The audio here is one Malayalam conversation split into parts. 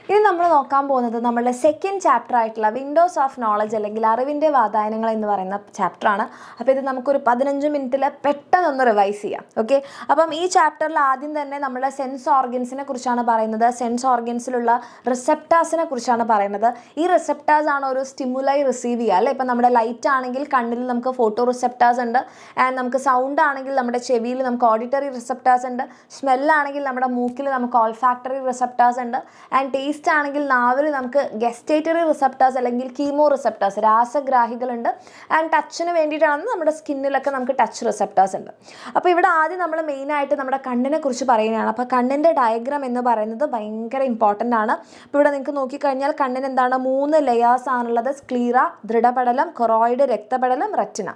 ഇനി നമ്മൾ നോക്കാൻ പോകുന്നത് നമ്മളുടെ സെക്കൻഡ് ചാപ്റ്റർ ആയിട്ടുള്ള വിൻഡോസ് ഓഫ് നോളജ് അല്ലെങ്കിൽ അറിവിൻ്റെ വാതായനങ്ങൾ എന്ന് പറയുന്ന ചാപ്റ്ററാണ്. അപ്പോൾ ഇത് നമുക്കൊരു 15 മിനിറ്റിൽ പെട്ടെന്നൊന്ന് റിവൈസ് ചെയ്യാം. ഓക്കെ, അപ്പം ഈ ചാപ്റ്ററിൽ ആദ്യം തന്നെ നമ്മുടെ സെൻസ് ഓർഗൻസിനെ കുറിച്ചാണ് പറയുന്നത്. സെൻസ് ഓർഗൻസിലുള്ള റിസെപ്റ്റാസിനെ കുറിച്ചാണ് പറയുന്നത്. ഈ റിസെപ്റ്റാസ് ആണ് ഒരു സ്റ്റിമുലൈ റിസീവ് ചെയ്യുക അല്ലേ. ഇപ്പം നമ്മുടെ ലൈറ്റ് ആണെങ്കിൽ കണ്ണിൽ നമുക്ക് ഫോട്ടോ റിസെപ്റ്റാസ് ഉണ്ട്, ആൻഡ് നമുക്ക് സൗണ്ട് ആണെങ്കിൽ നമ്മുടെ ചെവിയിൽ നമുക്ക് ഓഡിറ്ററി റിസെപ്റ്റാസ് ഉണ്ട്, സ്മെല്ലാണെങ്കിൽ നമ്മുടെ മൂക്കിൽ നമുക്ക് ഓൾഫാക്ടറി റിസെപ്റ്റാസ് ഉണ്ട്, ആൻഡ് ടേസ്റ്റ് ആണെങ്കിൽ നാവിൽ നമുക്ക് ഗസ്റ്റേറ്ററി റിസെപ്റ്റേഴ്സ് അല്ലെങ്കിൽ കീമോ റിസെപ്റ്റേഴ്സ് രാസഗ്രാഹികളുണ്ട്, ആൻഡ് ടച്ചിന് വേണ്ടിയിട്ടാണ് നമ്മുടെ സ്കിന്നിലൊക്കെ നമുക്ക് ടച്ച് റിസെപ്റ്റേഴ്സ് ഉണ്ട്. അപ്പോൾ ഇവിടെ ആദ്യം നമ്മൾ മെയിനായിട്ട് നമ്മുടെ കണ്ണിനെ കുറിച്ച് പറയുകയാണ്. അപ്പോൾ കണ്ണിൻ്റെ ഡയഗ്രാം എന്ന് പറയുന്നത് ഭയങ്കര ഇമ്പോർട്ടൻ്റ് ആണ്. അപ്പോൾ ഇവിടെ നിങ്ങൾക്ക് നോക്കിക്കഴിഞ്ഞാൽ കണ്ണിന് എന്താണ് 3 ലെയേഴ്സ് ആണുള്ളത്: സ്ക്ലീറ, ദൃഢപടലം, കൊറോയിഡ്, രക്തപടലം, റെറ്റിന.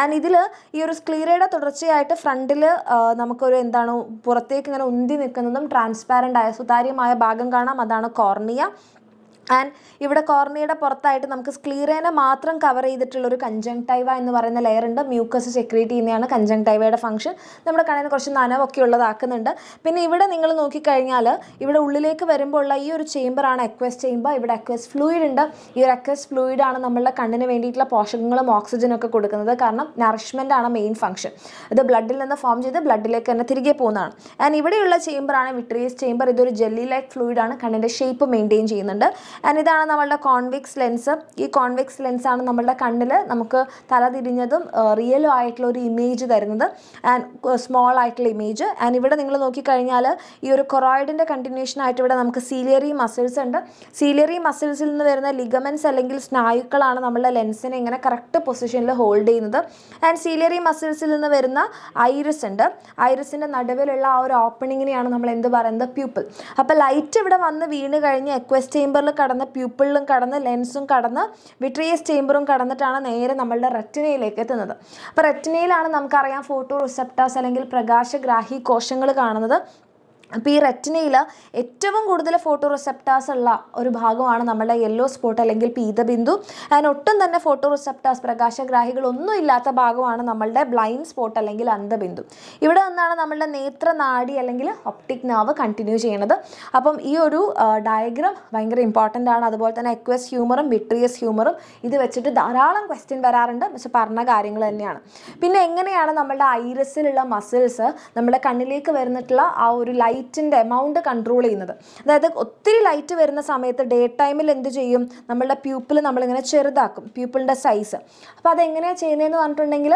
ആൻഡ് ഇതിൽ ഈ ഒരു സ്ക്ലീറയുടെ തുടർച്ചയായിട്ട് ഫ്രണ്ടിൽ നമുക്കൊരു എന്താണ് പുറത്തേക്ക് ഇങ്ങനെ ഉന്തി നിൽക്കുന്നതും ട്രാൻസ്പാരൻ്റ് ആയ സുതാര്യമായ ഭാഗം കാണാം, അതാണ് കോർണിയ. ആൻഡ് ഇവിടെ കോർണിയയുടെ പുറത്തായിട്ട് നമുക്ക് സ്ക്ലീറേനെ മാത്രം കവർ ചെയ്തിട്ടുള്ളൊരു കഞ്ചങ്ടൈവ എന്ന് പറയുന്ന ലെയർ ഉണ്ട്. മ്യൂക്കസ് സെക്രീറ്റ് ചെയ്യുന്നതാണ് കഞ്ചങ്ടൈവയുടെ ഫംഗ്ഷൻ. നമ്മുടെ കണ്ണിന് കുറച്ച് നനവൊക്കെ ഉള്ളതാക്കുന്നുണ്ട്. പിന്നെ ഇവിടെ നിങ്ങൾ നോക്കിക്കഴിഞ്ഞാൽ ഇവിടെ ഉള്ളിലേക്ക് വരുമ്പോൾ ഉള്ള ഈ ഒരു ചേമ്പറാണ് അക്വസ് ചേമ്പർ. ഇവിടെ അക്വസ് ഫ്ലൂയിഡ് ഉണ്ട്. ഈ ഒരു അക്വസ് ഫ്ലൂയിഡാണ് നമ്മളുടെ കണ്ണിന് വേണ്ടിയിട്ടുള്ള പോഷകങ്ങളും ഓക്സിജനും ഒക്കെ കൊടുക്കുന്നത്. കാരണം നറിഷ്മെൻ്റ് ആണ് മെയിൻ ഫംഗ്ഷൻ. ഇത് ബ്ലഡിൽ നിന്ന് ഫോം ചെയ്ത് ബ്ലഡിലേക്ക് തന്നെ തിരികെ പോകുന്നതാണ്. ആൻഡ് ഇവിടെയുള്ള ചേമ്പറാണ് വിട്രിയസ് ചേമ്പർ. ഇതൊരു ജെല്ലി ലൈക്ക് ഫ്ലൂയിഡാണ്, കണ്ണിൻ്റെ ഷേപ്പ് മെയിൻറ്റെയിൻ ചെയ്യുന്നുണ്ട്. ആൻഡ് ഇതാണ് നമ്മളുടെ കോൺവെക്സ് ലെൻസ്. ഈ കോൺവെക്സ് ലെൻസാണ് നമ്മളുടെ കണ്ണിൽ നമുക്ക് തല തിരിഞ്ഞതും റിയലും ആയിട്ടുള്ള ഒരു ഇമേജ് തരുന്നത്, ആൻഡ് സ്മോൾ ആയിട്ടുള്ള ഇമേജ്. ആൻഡ് ഇവിടെ നിങ്ങൾ നോക്കിക്കഴിഞ്ഞാൽ ഈ ഒരു കൊറോയിഡിൻ്റെ കണ്ടിന്യൂഷൻ ആയിട്ട് ഇവിടെ നമുക്ക് സീലിയറി മസിൽസ് ഉണ്ട്. സീലിയറി മസിൽസിൽ നിന്ന് വരുന്ന ലിഗമെൻറ്റ്സ് അല്ലെങ്കിൽ സ്നായുക്കളാണ് നമ്മളുടെ ലെൻസിനെ ഇങ്ങനെ കറക്റ്റ് പൊസിഷനിൽ ഹോൾഡ് ചെയ്യുന്നത്. ആൻഡ് സീലിയറി മസിൽസിൽ നിന്ന് വരുന്ന ഐറിസ് ഉണ്ട്. ഐറിസിൻ്റെ നടുവിലുള്ള ആ ഒരു ഓപ്പണിങ്ങിനെയാണ് നമ്മൾ എന്ത് പറയുന്നത്? പ്യൂപ്പിൾ. അപ്പോൾ ലൈറ്റ് ഇവിടെ വന്ന് വീണ് കഴിഞ്ഞ് എക്വസ് ചേമ്പറിൽ കടന്ന് പ്യൂപ്പിളിലും കടന്ന് ലെൻസും കടന്ന് വിട്രിയസ് ചേമ്പറും കടന്നിട്ടാണ് നേരെ നമ്മളുടെ റെറ്റിനയിലേക്ക് എത്തുന്നത്. അപ്പോൾ റെറ്റിനയിലാണ് നമുക്കറിയാം ഫോട്ടോ റിസെപ്റ്റേഴ്സ് അല്ലെങ്കിൽ പ്രകാശഗ്രാഹി കോശങ്ങൾ കാണുന്നത്. അപ്പോൾ ഈ റെറ്റിനയിൽ ഏറ്റവും കൂടുതൽ ഫോട്ടോ റിസെപ്റ്റേഴ്സ് ഉള്ള ഒരു ഭാഗമാണ് നമ്മുടെ യെല്ലോ സ്പോട്ട് അല്ലെങ്കിൽ പീതബിന്ദു. അതിന് ഒട്ടും തന്നെ ഫോട്ടോ റിസെപ്റ്റേഴ്സ് പ്രകാശഗ്രാഹികളൊന്നും ഇല്ലാത്ത ഭാഗമാണ് നമ്മളുടെ ബ്ലൈൻഡ് സ്പോട്ട് അല്ലെങ്കിൽ അന്ധബിന്ദു. ഇവിടെ നിന്നാണ് നമ്മളുടെ നേത്രനാഡി അല്ലെങ്കിൽ ഒപ്റ്റിക് നെർവ് കണ്ടിന്യൂ ചെയ്യുന്നത്. അപ്പം ഈ ഒരു ഡയഗ്രാം ഭയങ്കര ഇമ്പോർട്ടൻ്റ് ആണ്. അതുപോലെ തന്നെ അക്വസ് ഹ്യൂമറും വിട്രിയസ് ഹ്യൂമറും ഇത് വെച്ചിട്ട് ധാരാളം ക്വസ്റ്റ്യൻ വരാറുണ്ട്, പക്ഷെ പറഞ്ഞ കാര്യങ്ങൾ തന്നെയാണ്. പിന്നെ എങ്ങനെയാണ് നമ്മളുടെ ഐറിസിലുള്ള മസിൽസ് നമ്മുടെ കണ്ണിലേക്ക് വരുന്നിട്ടുള്ള ആ ഒരു ലൈറ്റിൻ്റെ എമൗണ്ട് കൺട്രോൾ ചെയ്യുന്നത്? അതായത് ഒത്തിരി ലൈറ്റ് വരുന്ന സമയത്ത് ഡേ ടൈമിൽ എന്ത് ചെയ്യും? നമ്മളുടെ പ്യൂപ്പിൾ നമ്മളിങ്ങനെ ചെറുതാക്കും, പ്യൂപ്പിളിൻ്റെ സൈസ്. അപ്പോൾ അതെങ്ങനെയാണ് ചെയ്യുന്നതെന്ന് പറഞ്ഞിട്ടുണ്ടെങ്കിൽ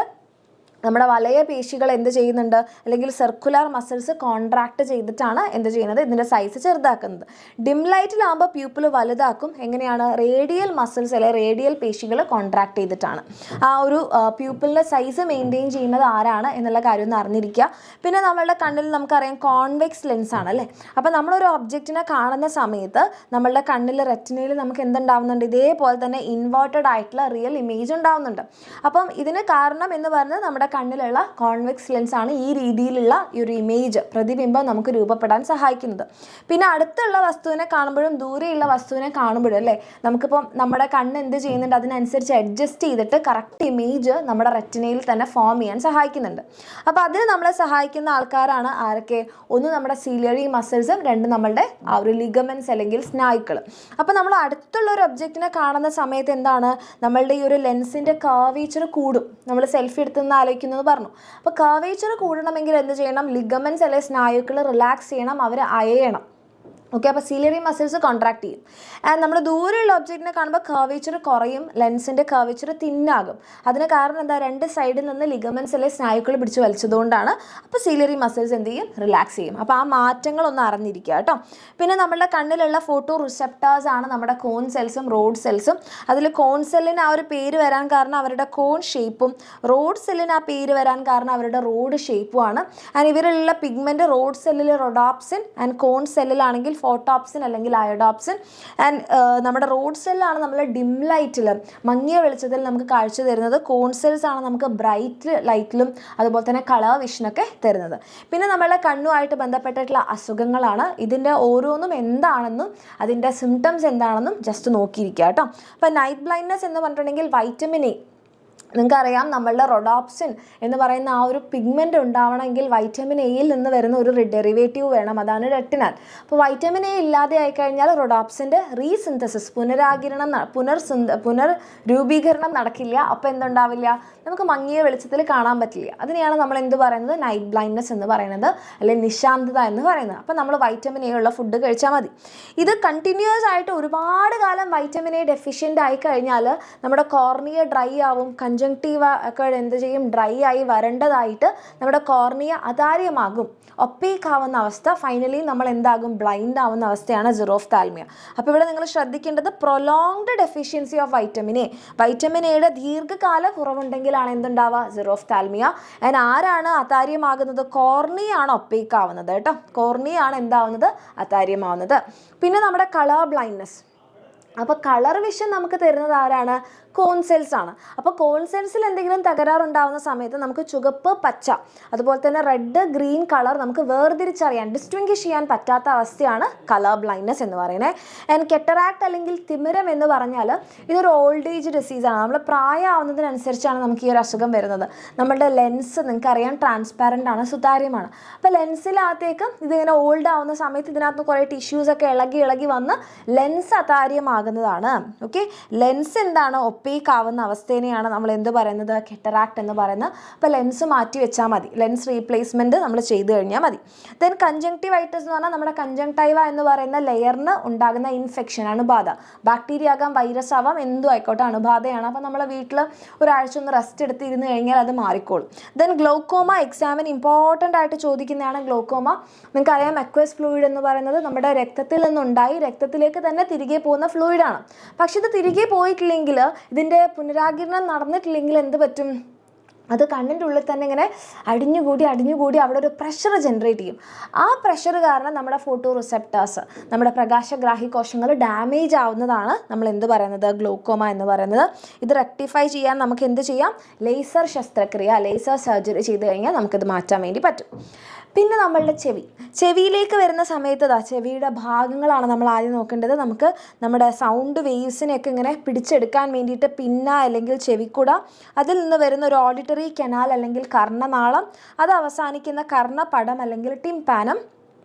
നമ്മുടെ വലയ പേശികൾ എന്ത് ചെയ്യുന്നുണ്ട്? അല്ലെങ്കിൽ സർക്കുലർ മസിൽസ് കോൺട്രാക്ട് ചെയ്തിട്ടാണ് എന്ത് ചെയ്യുന്നത്? ഇതിൻ്റെ സൈസ് ചെറുതാക്കുന്നത്. ഡിം ലൈറ്റിലാകുമ്പോൾ പ്യൂപ്പിൾ വലുതാക്കും. എങ്ങനെയാണ്? റേഡിയൽ മസിൽസ് അല്ലെങ്കിൽ റേഡിയൽ പേശികൾ കോൺട്രാക്ട് ചെയ്തിട്ടാണ്. ആ ഒരു പ്യൂപ്പിളിൻ്റെ സൈസ് മെയിൻറ്റെയിൻ ചെയ്യുന്നത് ആരാണ് എന്നുള്ള കാര്യം ഒന്ന് അറിഞ്ഞിരിക്കുക. പിന്നെ നമ്മളുടെ കണ്ണിൽ നമുക്കറിയാം കോൺവെക്സ് ലെൻസ് ആണ് അല്ലേ. അപ്പോൾ നമ്മളൊരു ഒബ്ജക്റ്റിനെ കാണുന്ന സമയത്ത് നമ്മളുടെ കണ്ണിൽ റെറ്റിനയിൽ നമുക്ക് എന്തുണ്ടാവുന്നുണ്ട്? ഇതേപോലെ തന്നെ ഇൻവേർട്ടഡ് ആയിട്ടുള്ള റിയൽ ഇമേജ് ഉണ്ടാവുന്നുണ്ട്. അപ്പം ഇതിന് കാരണം എന്ന് പറഞ്ഞാൽ നമ്മുടെ കണ്ണിലുള്ള കോൺവെക്സ് ലെൻസ് ആണ് ഈ രീതിയിലുള്ള ഈ ഒരു ഇമേജ് പ്രതിബിംബം നമുക്ക് രൂപപ്പെടാൻ സഹായിക്കുന്നത്. പിന്നെ അടുത്തുള്ള വസ്തുവിനെ കാണുമ്പോഴും ദൂരെയുള്ള വസ്തുവിനെ കാണുമ്പോഴും അല്ലേ നമുക്കിപ്പം നമ്മുടെ കണ്ണ് എന്ത് ചെയ്യുന്നുണ്ട്? അതിനനുസരിച്ച് അഡ്ജസ്റ്റ് ചെയ്തിട്ട് കറക്റ്റ് ഇമേജ് നമ്മുടെ റെറ്റിനയിൽ തന്നെ ഫോം ചെയ്യാൻ സഹായിക്കുന്നുണ്ട്. അപ്പോൾ അതിന് നമ്മളെ സഹായിക്കുന്ന ആൾക്കാരാണ് ആരൊക്കെ? ഒന്ന് നമ്മുടെ സീലിയറി മസിൽസും, രണ്ട് നമ്മളുടെ ആ ഒരു ലിഗമെൻറ്റ്സ് അല്ലെങ്കിൽ സ്നായുക്കൾ. അപ്പോൾ നമ്മൾ അടുത്തുള്ള ഒരു ഒബ്ജക്റ്റിനെ കാണുന്ന സമയത്ത് എന്താണ്? നമ്മളുടെ ഈ ഒരു ലെൻസിൻ്റെ കർവേച്ചർ കൂടും. നമ്മൾ സെൽഫി എടുത്തുനിന്ന് ആലോചിക്കുന്നത് പറഞ്ഞു. അപ്പോൾ കർവേച്ചർ കൂടണമെങ്കിൽ എന്ത് ചെയ്യണം? ലിഗമെൻറ്റ്സ് അല്ലെങ്കിൽ സ്നായുക്കൾ റിലാക്സ് ചെയ്യണം, അവർ അയയണം. ഓക്കെ, അപ്പോൾ സീലിയറി മസിൽസ് കോൺട്രാക്ട് ചെയ്യും. ആൻഡ് നമ്മൾ ദൂരെയുള്ള ഒബ്ജക്റ്റിനെ കാണുമ്പോൾ കർവേച്ചർ കുറയും, ലെൻസിൻ്റെ കർവേച്ചർ തിന്നാകും. അതിന് കാരണം എന്താ? രണ്ട് സൈഡിൽ നിന്ന് ലിഗമെൻറ്റ്സ് അല്ലെങ്കിൽ സ്നായുക്കൾ പിടിച്ച് വലിച്ചതുകൊണ്ടാണ്. അപ്പോൾ സീലിയറി മസിൽസ് എന്ത് ചെയ്യും? റിലാക്സ് ചെയ്യും. അപ്പോൾ ആ മാറ്റങ്ങളൊന്ന് അറിഞ്ഞിരിക്കുക കേട്ടോ. പിന്നെ നമ്മളുടെ കണ്ണിലുള്ള ഫോട്ടോ റിസെപ്റ്റേഴ്സ് ആണ് നമ്മുടെ കോൺ സെൽസും റോഡ് സെൽസും. അതിൽ കോൺ സെല്ലിന് ആ ഒരു പേര് വരാൻ കാരണം അവരുടെ കോൺ ഷേപ്പും, റോഡ് സെല്ലിന് ആ പേര് വരാൻ കാരണം അവരുടെ റോഡ് ഷേപ്പും ആണ്. ആൻഡ് ഇവരിലുള്ള പിഗ്മെൻറ്റ് റോഡ് സെല്ലിൽ റൊഡോപ്സിൻ, ആൻഡ് കോൺ സെല്ലിലാണെങ്കിൽ ഫോട്ടോപ്സിൻ അല്ലെങ്കിൽ അയോഡോപ്സിൻ. ആൻഡ് നമ്മുടെ റോഡ് സെല്ലാണ് നമ്മൾ ഡിം ലൈറ്റിൽ മങ്ങിയ വെളിച്ചത്തിൽ നമുക്ക് കാഴ്ച തരുന്നത്. കോൺ സെൽസ് ആണ് നമുക്ക് ബ്രൈറ്റ് ലൈറ്റിലും അതുപോലെ തന്നെ കളർ വിഷനൊക്കെ തരുന്നത്. പിന്നെ നമ്മളുടെ കണ്ണുമായിട്ട് ബന്ധപ്പെട്ടിട്ടുള്ള അസുഖങ്ങളാണ്. ഇതിൻ്റെ ഓരോന്നും എന്താണെന്നും അതിൻ്റെ സിംറ്റംസ് എന്താണെന്നും ജസ്റ്റ് നോക്കിയിരിക്കുക കേട്ടോ. അപ്പോൾ നൈറ്റ് ബ്ലൈൻഡ്നെസ് എന്ന് പറഞ്ഞിട്ടുണ്ടെങ്കിൽ വൈറ്റമിൻ എ നിങ്ങൾക്കറിയാം നമ്മളുടെ റൊഡോപ്സിൻ എന്ന് പറയുന്ന ആ ഒരു പിഗ്മെൻ്റ് ഉണ്ടാവണമെങ്കിൽ വൈറ്റമിൻ എയിൽ നിന്ന് വരുന്ന ഒരു ഡെറിവേറ്റീവ് വേണം, അതാണ് റെറ്റിനാൽ. അപ്പോൾ വൈറ്റമിൻ എ ഇല്ലാതെ ആയിക്കഴിഞ്ഞാൽ റൊഡോപ്സിൻ്റെ റീസിന്തസിസ് പുനർരൂപീകരണം നടക്കില്ല. അപ്പോൾ എന്തുണ്ടാവില്ല, നമുക്ക് മങ്ങിയ വെളിച്ചത്തിൽ കാണാൻ പറ്റില്ല. അതിനെയാണ് നമ്മൾ എന്ത് പറയുന്നത്, നൈറ്റ് ബ്ലൈൻഡ്നെസ് എന്ന് പറയുന്നത്, അല്ലെങ്കിൽ നിശാന്തത എന്ന് പറയുന്നത്. അപ്പോൾ നമ്മൾ വൈറ്റമിൻ എ ഉള്ള ഫുഡ് കഴിച്ചാൽ മതി. ഇത് കണ്ടിന്യൂസ് ആയിട്ട് ഒരുപാട് കാലം വൈറ്റമിൻ എ ഡെഫിഷ്യൻ്റ് ആയി കഴിഞ്ഞാൽ നമ്മുടെ കോർണിയ ഡ്രൈ ആവും, കൺജങ്ക്റ്റീവ ഒക്കെ എന്ത് ചെയ്യും, ഡ്രൈ ആയി വരേണ്ടതായിട്ട് നമ്മുടെ കോർണിയ അതാര്യമാകും, ഒപ്പേക്ക് ആവുന്ന അവസ്ഥ. ഫൈനലി നമ്മൾ എന്താകും, ബ്ലൈൻഡ് ആവുന്ന അവസ്ഥയാണ് സിറോഫ്താൽമിയ. അപ്പോൾ ഇവിടെ നിങ്ങൾ ശ്രദ്ധിക്കേണ്ടത് prolonged deficiency of vitamin A, vitamin എയുടെ ദീർഘകാല കുറവുണ്ടെങ്കിലാണ് എന്തുണ്ടാവുക, സിറോഫ്താൽമിയ. ആൻഡ് ആരാണ് അതാര്യമാകുന്നത്, കോർണിയാണ് ഒപ്പേക്ക് ആവുന്നത് കേട്ടോ, കോർണിയാണ് എന്താവുന്നത്, അതാര്യമാവുന്നത്. പിന്നെ നമ്മുടെ കളർ ബ്ലൈൻഡ്നെസ്. അപ്പോൾ കളർ വിഷൻ നമുക്ക് തരുന്നത് ആരാണ്, കോൺ സെൽസ് ആണ്. അപ്പോൾ കോൺ സെൽസിൽ എന്തെങ്കിലും തകരാറുണ്ടാകുന്ന സമയത്ത് നമുക്ക് ചുവപ്പ്, പച്ച, അതുപോലെ തന്നെ റെഡ്, ഗ്രീൻ കളർ നമുക്ക് വേർതിരിച്ചറിയാൻ, ഡിസ്റ്റിങ്വിഷ് ചെയ്യാൻ പറ്റാത്ത അവസ്ഥയാണ് കളർ ബ്ലൈൻഡ്നെസ് എന്ന് പറയുന്നത്. ആൻഡ് കെറ്ററാക്ട് അല്ലെങ്കിൽ തിമിരം എന്ന് പറഞ്ഞാൽ ഇതൊരു ഓൾഡ് ഏജ് ഡിസീസാണ്. നമ്മൾ പ്രായമാവുന്നതിനനുസരിച്ചാണ് നമുക്ക് ഈ ഒരു അസുഖം വരുന്നത്. നമ്മളുടെ ലെൻസ് നിങ്ങൾക്കറിയാം ട്രാൻസ്പാരൻ്റ് ആണ്, സുതാര്യമാണ്. അപ്പോൾ ലെൻസിനകത്തേക്ക് ഇതിങ്ങനെ ഓൾഡ് ആവുന്ന സമയത്ത് ഇതിനകത്ത് കുറേ ടിഷ്യൂസൊക്കെ ഇളകി വന്ന് ലെൻസ് അതാര്യമാകുന്നതാണ്. ഓക്കെ, ലെൻസ് എന്താണ്, ഒപ്പേക്ക് ആവുന്ന അവസ്ഥേനെയാണ് നമ്മൾ എന്ത് പറയുന്നത്, കെറ്ററാക്ട് എന്ന് പറയുന്നത്. അപ്പോൾ ലെൻസ് മാറ്റി വെച്ചാൽ മതി, ലെൻസ് റീപ്ലേസ്മെൻറ്റ് നമ്മൾ ചെയ്ത് കഴിഞ്ഞാൽ മതി. ദെൻ കൺജങ്ക്റ്റിവൈറ്റിസ് എന്ന് പറഞ്ഞാൽ നമ്മുടെ കൺജങ്ക്റ്റൈവ എന്ന് പറയുന്ന ലെയറിന് ഉണ്ടാകുന്ന ഇൻഫെക്ഷൻ, അണുബാധ, ബാക്ടീരിയ ആകാം, വൈറസ് ആവാം, എന്തും ആയിക്കോട്ടെ, അണുബാധയാണ്. അപ്പോൾ നമ്മളെ വീട്ടിൽ ഒരാഴ്ച ഒന്ന് റെസ്റ്റ് എടുത്തിരുന്ന് കഴിഞ്ഞാൽ അത് മാറിക്കോളും. ദെൻ ഗ്ലോക്കോമ, എക്സാമിന് ഇമ്പോർട്ടൻ്റ് ആയിട്ട് ചോദിക്കുന്നതാണ് ഗ്ലോക്കോമ. നിങ്ങൾക്കറിയാം അക്വസ് ഫ്ലൂയിഡ് എന്ന് പറയുന്നത് നമ്മുടെ രക്തത്തിൽ നിന്നുണ്ടായി രക്തത്തിലേക്ക് തന്നെ തിരികെ പോകുന്ന ഫ്ലൂയിഡാണ്. പക്ഷെ ഇത് തിരികെ പോയിട്ടില്ലെങ്കിൽ, ഇതിൻ്റെ പുനരാഗിരണം നടന്നിട്ടില്ലെങ്കിൽ എന്ത് പറ്റും, അത് കണ്ണിൻ്റെ ഉള്ളിൽ തന്നെ ഇങ്ങനെ അടിഞ്ഞുകൂടി അവിടെ ഒരു പ്രഷർ ജനറേറ്റ് ചെയ്യും. ആ പ്രഷർ കാരണം നമ്മുടെ ഫോട്ടോ റിസെപ്റ്റേഴ്സ്, നമ്മുടെ പ്രകാശഗ്രാഹി കോശങ്ങൾ ഡാമേജ് ആവുന്നതാണ് നമ്മൾ എന്ത് പറയുന്നത്, ഗ്ലോക്കോമ എന്ന് പറയുന്നത്. ഇത് റെക്ടിഫൈ ചെയ്യാൻ നമുക്ക് എന്ത് ചെയ്യാം, ലേസർ ശസ്ത്രക്രിയ, ലേസർ സർജറി ചെയ്ത് കഴിഞ്ഞാൽ നമുക്കിത് മാറ്റാൻ വേണ്ടി പറ്റും. പിന്നെ നമ്മളുടെ ചെവിയിലേക്ക് വരുന്ന സമയത്ത് ചെവിയുടെ ഭാഗങ്ങളാണ് നമ്മൾ ആദ്യം നോക്കേണ്ടത്. നമുക്ക് നമ്മുടെ സൗണ്ട് വേവ്സിനെയൊക്കെ ഇങ്ങനെ പിടിച്ചെടുക്കാൻ വേണ്ടിയിട്ട് പിന്ന അല്ലെങ്കിൽ ചെവിക്കുട, അതിൽ നിന്ന് വരുന്ന ഒരു ഓഡിറ്ററി കനാൽ അല്ലെങ്കിൽ കർണനാളം, അത് അവസാനിക്കുന്ന കർണപടം അല്ലെങ്കിൽ ടിംപാനം.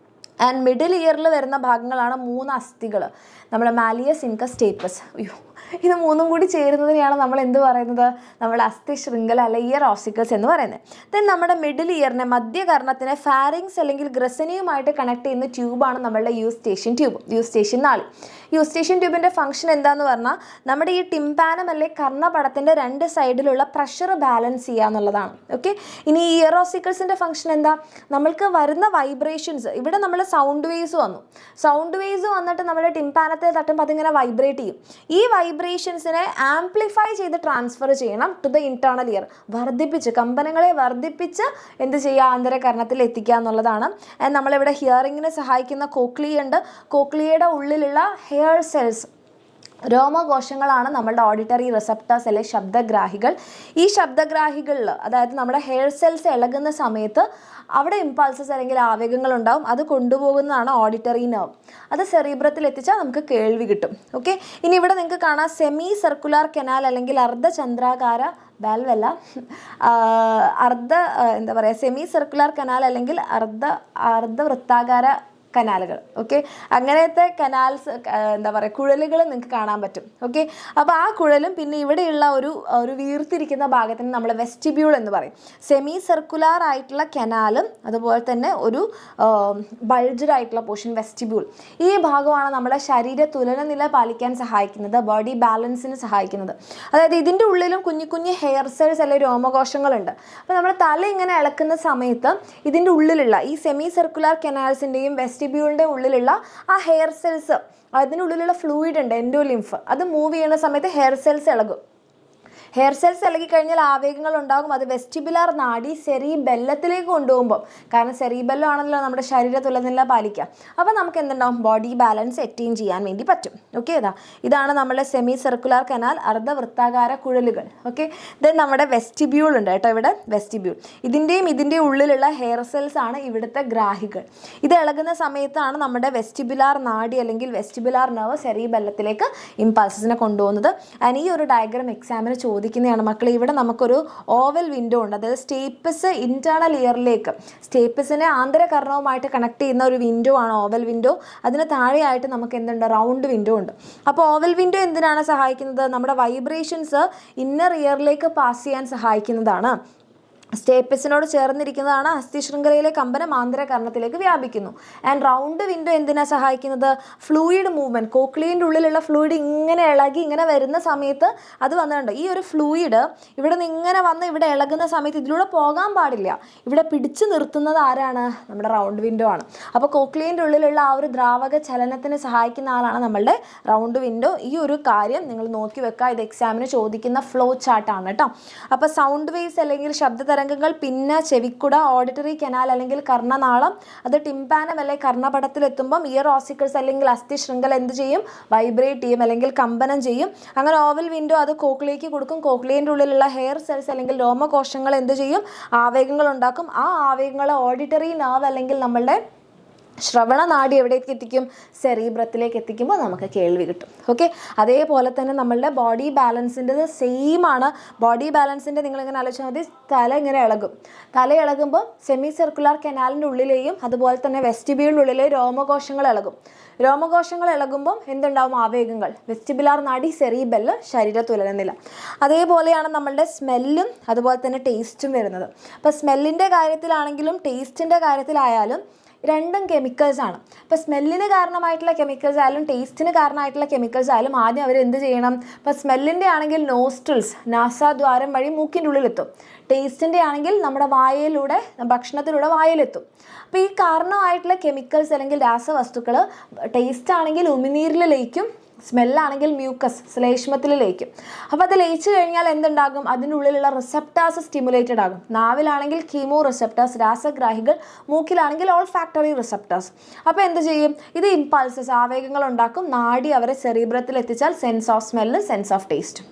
ആൻഡ് മിഡിൽ ഇയറിൽ വരുന്ന ഭാഗങ്ങളാണ് 3 അസ്ഥികൾ, നമ്മുടെ മാലിയസ്, ഇൻകസ്, സ്റ്റേപ്പസ്. ഇത് 3ഉം കൂടി ചേരുന്നതിനെയാണ് നമ്മൾ എന്ത് പറയുന്നത്, നമ്മുടെ അസ്ഥി ശൃംഖല അല്ലെ ഇയർ ഓസിക്കൽസ് എന്ന് പറയുന്നത്. ദെൻ നമ്മുടെ മിഡിൽ ഇയറിനെ, മധ്യകർണത്തിനെ ഫാരിങ്സ് അല്ലെങ്കിൽ ഗ്രസനിയുമായിട്ട് കണക്ട് ചെയ്യുന്ന ട്യൂബാണ് നമ്മളുടെ യൂസ്റ്റേഷ്യൻ ട്യൂബ്, യൂസ്റ്റേഷ്യൻ നാളി. യൂസ്റ്റേഷ്യൻ ട്യൂബിൻ്റെ ഫംഗ്ഷൻ എന്താന്ന് പറഞ്ഞാൽ നമ്മുടെ ഈ ടിംപാനം അല്ലെ കർണപടത്തിൻ്റെ 2 സൈഡിലുള്ള പ്രഷർ ബാലൻസ് ചെയ്യുക എന്നുള്ളതാണ്. ഓക്കെ, ഇനി ഈ ഇയർ ഓസിക്കൽസിൻ്റെ ഫംഗ്ഷൻ എന്താ, നമ്മൾക്ക് വരുന്ന വൈബ്രേഷൻസ്, ഇവിടെ നമ്മൾ സൗണ്ട് വേവ്സ് വന്നിട്ട് നമ്മുടെ ടിംപാനത്തെ തട്ടുമ്പോൾ അതിങ്ങനെ വൈബ്രേറ്റ് ചെയ്യും. ഈ വൈബ്രേഷൻസിനെ ആംപ്ലിഫൈ ചെയ്ത് ട്രാൻസ്ഫർ ചെയ്യണം ടു ദ ഇന്റേണൽ ഇയർ, കമ്പനങ്ങളെ വർദ്ധിപ്പിച്ച് എന്ത് ചെയ്യുക, ആന്തരകർണത്തിൽ എത്തിക്കുക എന്നുള്ളതാണ്. നമ്മളിവിടെ ഹിയറിങ്ങിന് സഹായിക്കുന്ന കോക്ലിയുണ്ട്. കോക്ലിയയുടെ ഉള്ളിലുള്ള ഹെയർ സെൽസ്, രോമകോശങ്ങളാണ് നമ്മളുടെ ഓഡിറ്ററി റിസെപ്റ്റേഴ്സ് അല്ലെങ്കിൽ ശബ്ദഗ്രാഹികൾ. ഈ ശബ്ദഗ്രാഹികളിൽ, അതായത് നമ്മുടെ ഹെയർ സെൽസ് ഇളകുന്ന സമയത്ത് അവിടെ ഇമ്പൾസസ് അല്ലെങ്കിൽ ആവേഗങ്ങൾ ഉണ്ടാവും. അത് കൊണ്ടുപോകുന്നതാണ് ഓഡിറ്ററി നെർവ്. അത് സെറിബ്രത്തിൽ എത്തിച്ചാൽ നമുക്ക് കേൾവി കിട്ടും. ഓക്കെ, ഇനി ഇവിടെ നിങ്ങൾക്ക് കാണാം സെമി സർക്കുലർ കനാൽ അല്ലെങ്കിൽ അർദ്ധചന്ദ്രാകാര വാൽവല്ല, സെമി സർക്കുലർ കനാൽ അല്ലെങ്കിൽ അർദ്ധവൃത്താകാര കനാലുകൾ. ഓക്കെ, അങ്ങനത്തെ കനാൽസ് കുഴലുകൾ നിങ്ങൾക്ക് കാണാൻ പറ്റും. ഓക്കെ, അപ്പോൾ ആ കുഴലും പിന്നെ ഇവിടെയുള്ള ഒരു വീർത്തിരിക്കുന്ന ഭാഗത്തിന് നമ്മൾ വെസ്റ്റിബ്യൂൾ എന്ന് പറയും. സെമി സർക്കുലാർ ആയിട്ടുള്ള കനാലും അതുപോലെ തന്നെ ഒരു ബൾജ്ഡ് ആയിട്ടുള്ള പോർഷൻ വെസ്റ്റിബ്യൂൾ. ഈ ഭാഗമാണ് നമ്മുടെ ശരീര തുലനനില പാലിക്കാൻ സഹായിക്കുന്നത്, ബോഡി ബാലൻസിന് സഹായിക്കുന്നത്. അതായത് ഇതിൻ്റെ ഉള്ളിലും കുഞ്ഞു ഹെയർ സെൽസ് അല്ലെങ്കിൽ രോമകോശങ്ങളുണ്ട്. അപ്പോൾ നമ്മൾ തല ഇങ്ങനെ ഇളക്കുന്ന സമയത്ത് ഇതിൻ്റെ ഉള്ളിലുള്ള ഈ സെമി സർക്കുലാർ കനാൽസിൻ്റെയും വെസ്റ്റിബ്യൂളിൻ്റെ ഉള്ളിലുള്ള ആ ഹെയർ സെൽസ്, അതിനുള്ളിലുള്ള ഫ്ലൂയിഡ് ഉണ്ട്, എൻഡോലിംഫ്, അത് മൂവ് ചെയ്യുന്ന സമയത്ത് ഹെയർ സെൽസ് ഇളകും. ഹെയർ സെൽസ് ഇളകി കഴിഞ്ഞാൽ ആവേഗങ്ങൾ ഉണ്ടാകും. അത് വെസ്റ്റിബുലാർ നാഡി സെറിബെല്ലത്തിലേക്ക് കൊണ്ടുപോകുമ്പോൾ, കാരണം സെറിബെല്ലം ആണല്ലോ നമ്മുടെ ശരീര തുലനില പാലിക്കുക. അപ്പോൾ നമുക്ക് എന്തുണ്ടാവും, ബോഡി ബാലൻസ് അറ്റൈൻ ചെയ്യാൻ വേണ്ടി പറ്റും. ഓക്കെ, ഇതാണ് നമ്മുടെ സെമി സർക്കുലാർ കനാൽ, അർദ്ധവൃത്താകാര കുഴലുകൾ. ഓക്കെ, ദെൻ നമ്മുടെ വെസ്റ്റിബ്യൂൾ ഉണ്ട് കേട്ടോ, ഇവിടെ വെസ്റ്റിബ്യൂൾ. ഇതിൻ്റെ ഉള്ളിലുള്ള ഹെയർ സെൽസ് ആണ് ഇവിടുത്തെ ഗ്രാഹികൾ. ഇത് ഇളകുന്ന സമയത്താണ് നമ്മുടെ വെസ്റ്റിബുലാർ നാഡി അല്ലെങ്കിൽ വെസ്റ്റിബുലാർ നെർവ് സെറിബെല്ലത്തിലേക്ക് ഇമ്പൾസസിനെ കൊണ്ടുപോകുന്നത്. ആൻഡ് ഈ ഒരു ഡയഗ്രാം എക്സാമിന് ചോദിക്കും. ചോദിക്കുന്നതാണ് മക്കളെ. ഇവിടെ നമുക്കൊരു ഓവൽ വിൻഡോ ഉണ്ട്, അതായത് സ്റ്റേപ്പിസ് ഇന്റേണൽ ഇയറിലേക്ക്, സ്റ്റേപ്പിസിനെ ആന്തരകർണവുമായിട്ട് കണക്ട് ചെയ്യുന്ന ഒരു വിൻഡോ ആണ് ഓവൽ വിൻഡോ. അതിന് താഴെയായിട്ട് നമുക്ക് എന്തുണ്ട്, റൗണ്ട് വിൻഡോ ഉണ്ട്. അപ്പോൾ ഓവൽ വിൻഡോ എന്തിനാണ് സഹായിക്കുന്നത്? നമ്മുടെ വൈബ്രേഷൻസ് ഇന്നർ ഇയറിലേക്ക് പാസ് ചെയ്യാൻ സഹായിക്കുന്നതാണ്. സ്റ്റേപ്പിസിനോട് ചേർന്നിരിക്കുന്നതാണ്, അസ്ഥിശൃംഖലയിലെ കമ്പനം ആന്തരകർണത്തിലേക്ക് വ്യാപിക്കുന്നു. ആൻഡ് റൗണ്ട് വിൻഡോ എന്തിനാ സഹായിക്കുന്നത്? ഫ്ലൂയിഡ് മൂവ്മെൻറ്റ്, കോക്ലിയൻ്റെ ഉള്ളിലുള്ള ഫ്ലൂയിഡ് ഇങ്ങനെ ഇളകി ഇങ്ങനെ വരുന്ന സമയത്ത് അത് വന്നിട്ടുണ്ട്. ഈ ഒരു ഫ്ലൂയിഡ് ഇവിടെ നിന്ന് ഇങ്ങനെ വന്ന് ഇവിടെ ഇളകുന്ന സമയത്ത് ഇതിലൂടെ പോകാൻ പാടില്ല, ഇവിടെ പിടിച്ചു നിർത്തുന്നത് ആരാണ്? നമ്മുടെ റൗണ്ട് വിൻഡോ ആണ്. അപ്പോൾ കോക്ലിയൻ്റെ ഉള്ളിലുള്ള ആ ഒരു ദ്രാവക ചലനത്തിന് സഹായിക്കുന്ന ആളാണ് നമ്മളുടെ റൗണ്ട് വിൻഡോ. ഈ ഒരു കാര്യം നിങ്ങൾ നോക്കി വെക്കുക, ഇത് എക്സാമിന് ചോദിക്കുന്ന ഫ്ലോ ചാർട്ടാണ് കേട്ടോ. അപ്പോൾ സൗണ്ട് വേവ്സ് അല്ലെങ്കിൽ ശബ്ദതരംഗങ്ങൾ പിന്നെ ചെവിക്കുട, ഓഡിറ്ററി കനാൽ അല്ലെങ്കിൽ കർണനാളം, അത് ടിംപാനം അല്ലെങ്കിൽ കർണപടത്തിലെത്തുമ്പം ഇയർ ഓസിക്കിൾസ് അല്ലെങ്കിൽ അസ്ഥി ശൃംഖല എന്ത് ചെയ്യും? വൈബ്രേറ്റ് ചെയ്യും അല്ലെങ്കിൽ കമ്പനം ചെയ്യും. അങ്ങനെ ഓവൽ വിൻഡോ അത് കോക്ലിയയ്ക്ക് കൊടുക്കും. കോക്ലിയൻ്റെ ഉള്ളിലുള്ള ഹെയർ സെൽസ് അല്ലെങ്കിൽ രോമകോശങ്ങൾ എന്ത് ചെയ്യും? ആവേഗങ്ങൾ ഉണ്ടാക്കും. ആ ആവേഗങ്ങളെ ഓഡിറ്ററി നെർവ് അല്ലെങ്കിൽ നമ്മളുടെ ശ്രവണ നാഡി എവിടേക്ക് എത്തിക്കും? സെറീബ്രത്തിലേക്ക് എത്തിക്കുമ്പോൾ നമുക്ക് കേൾവി കിട്ടും. ഓക്കെ, അതേപോലെ തന്നെ നമ്മളുടെ ബോഡി ബാലൻസിൻ്റെത് സെയിം ആണ്. ബോഡി ബാലൻസിൻ്റെ നിങ്ങളിങ്ങനെ ആലോചിച്ചാൽ മതി, തല ഇങ്ങനെ ഇളകും. തല ഇളകുമ്പോൾ സെമി സർക്കുലർ കനാലിൻ്റെ ഉള്ളിലെയും അതുപോലെ തന്നെ വെസ്റ്റിബ്യൂളിനുള്ളിലെയും രോമകോശങ്ങൾ ഇളകും. രോമകോശങ്ങൾ ഇളകുമ്പം എന്തുണ്ടാവും? ആവേഗങ്ങൾ. വെസ്റ്റിബുലാർ നാഡി, സെറീബെല്ല്, ശരീരത്തുലനുന്നില്ല. അതേപോലെയാണ് നമ്മളുടെ സ്മെല്ലും അതുപോലെ തന്നെ ടേസ്റ്റും വരുന്നത്. അപ്പോൾ സ്മെല്ലിൻ്റെ കാര്യത്തിലാണെങ്കിലും ടേസ്റ്റിൻ്റെ കാര്യത്തിലായാലും രണ്ടും കെമിക്കൽസ് ആണ്. ഇപ്പോൾ സ്മെല്ലിന് കാരണമായിട്ടുള്ള കെമിക്കൽസ് ആയാലും ടേസ്റ്റിന് കാരണമായിട്ടുള്ള കെമിക്കൽസ് ആയാലും ആദ്യം അവർ എന്ത് ചെയ്യണം? ഇപ്പോൾ സ്മെല്ലിൻ്റെ ആണെങ്കിൽ നോസ്ട്രിൽസ്, നാസാദ്വാരം വഴി മൂക്കിൻ്റെ ഉള്ളിലെത്തും. ടേസ്റ്റിൻ്റെ ആണെങ്കിൽ നമ്മുടെ വായയിലൂടെ, ഭക്ഷണത്തിലൂടെ വായയിലെത്തും. അപ്പോൾ ഈ കാരണമായിട്ടുള്ള കെമിക്കൽസ് അല്ലെങ്കിൽ രാസവസ്തുക്കൾ ടേസ്റ്റ് ആണെങ്കിൽ ഉമിനീരിൽ ലയിക്കും, സ്മെല്ലാണെങ്കിൽ മ്യൂക്കസ് ശ്ലേഷ്മത്തിൽ ലയിക്കും. അപ്പോൾ അത് ലയിച്ചു കഴിഞ്ഞാൽ എന്തുണ്ടാകും? അതിനുള്ളിലുള്ള റിസപ്റ്റാസ് സ്റ്റിമുലേറ്റഡ് ആകും. നാവിലാണെങ്കിൽ കീമോ റിസപ്റ്റാസ് രാസഗ്രാഹികൾ, മൂക്കിലാണെങ്കിൽ ഓൾ ഫാക്ടറി റിസപ്റ്റാസ്. അപ്പോൾ എന്ത് ചെയ്യും? ഇത് ഇമ്പൾസസ്, ആവേഗങ്ങൾ ഉണ്ടാക്കും. നാഡി അവരെ സെറീബ്രത്തിൽ എത്തിച്ചാൽ സെൻസ് ഓഫ് സ്മെല്ലും സെൻസ് ഓഫ് ടേസ്റ്റും.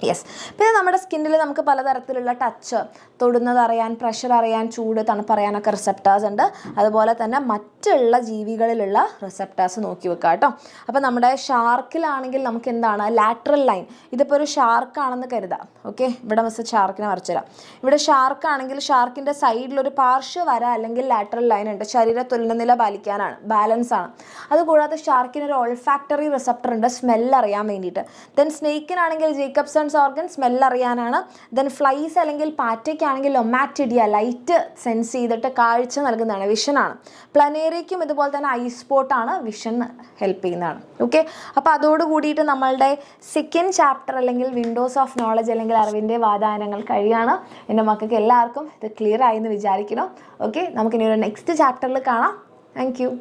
യെസ്. പിന്നെ നമ്മുടെ സ്കിന്നിൽ നമുക്ക് പലതരത്തിലുള്ള ടച്ച്, തൊടുന്നത് അറിയാൻ, പ്രഷർ അറിയാൻ, ചൂട് തണുപ്പ് അറിയാനൊക്കെ റിസപ്റ്റേഴ്സ് ഉണ്ട്. അതുപോലെ തന്നെ മറ്റുള്ള ജീവികളിലുള്ള റിസപ്റ്റേഴ്സ് നോക്കി വെക്കുക കേട്ടോ. അപ്പോൾ നമ്മുടെ ഷാർക്കിലാണെങ്കിൽ നമുക്ക് എന്താണ്? Lateral line. ഇതിപ്പോൾ ഒരു ഷാർക്കാണെന്ന് കരുതാം. ഓക്കെ, ഇവിടെ മിസ് ഷാർക്കിനെ വരച്ചു തരാം. ഇവിടെ ഷാർക്കാണെങ്കിൽ ഷാർക്കിൻ്റെ സൈഡിലൊരു പാർശ്വ വര അല്ലെങ്കിൽ ലാറ്ററൽ ലൈൻ ഉണ്ട്. ശരീര തുലനനില പാലിക്കാനാണ്, ബാലൻസ് ആണ്. അതുകൂടാതെ ഷാർക്കിന് ഒരു ഓൾഫാക്ടറി റിസപ്റ്റർ ഉണ്ട്, സ്മെല്ല് അറിയാൻ വേണ്ടിയിട്ട്. ദെൻ സ്നേക്കിനാണെങ്കിൽ ജേക്കബ്സൺസ് ഓർഗൻ സ്മെല്ല് അറിയാനാണ്. ദെൻ ഫ്ലൈസ് അല്ലെങ്കിൽ പാറ്റയ്ക്കാണെങ്കിൽ ഒമാറ്റിഡിയ, ലൈറ്റ് സെൻസ് ചെയ്തിട്ട് കാഴ്ച നൽകുന്നതാണ്, വിഷനാണ്. പ്ലനേറിയയ്ക്കും ഇതുപോലെ തന്നെ ഐസ്പോട്ടാണ്, വിഷൻ ഹെൽപ്പ് ചെയ്യുന്നതാണ്. ഓക്കെ, അപ്പോൾ അതോട് കൂടിയിട്ട് നമ്മളുടെ സെക്കൻഡ് ചാപ്റ്റർ അല്ലെങ്കിൽ വിൻഡോസ് ഓഫ് നോളജ് അല്ലെങ്കിൽ അറിവിൻ്റെ വാതായനങ്ങൾ കഴിയാണ്. എൻ്റെ മക്കൾക്ക് എല്ലാവർക്കും ഇത് ക്ലിയർ ആയി എന്ന് വിചാരിക്കണം. ഓക്കെ, നമുക്കിനി ഒരു നെക്സ്റ്റ് ചാപ്റ്ററിൽ കാണാം. Thank you.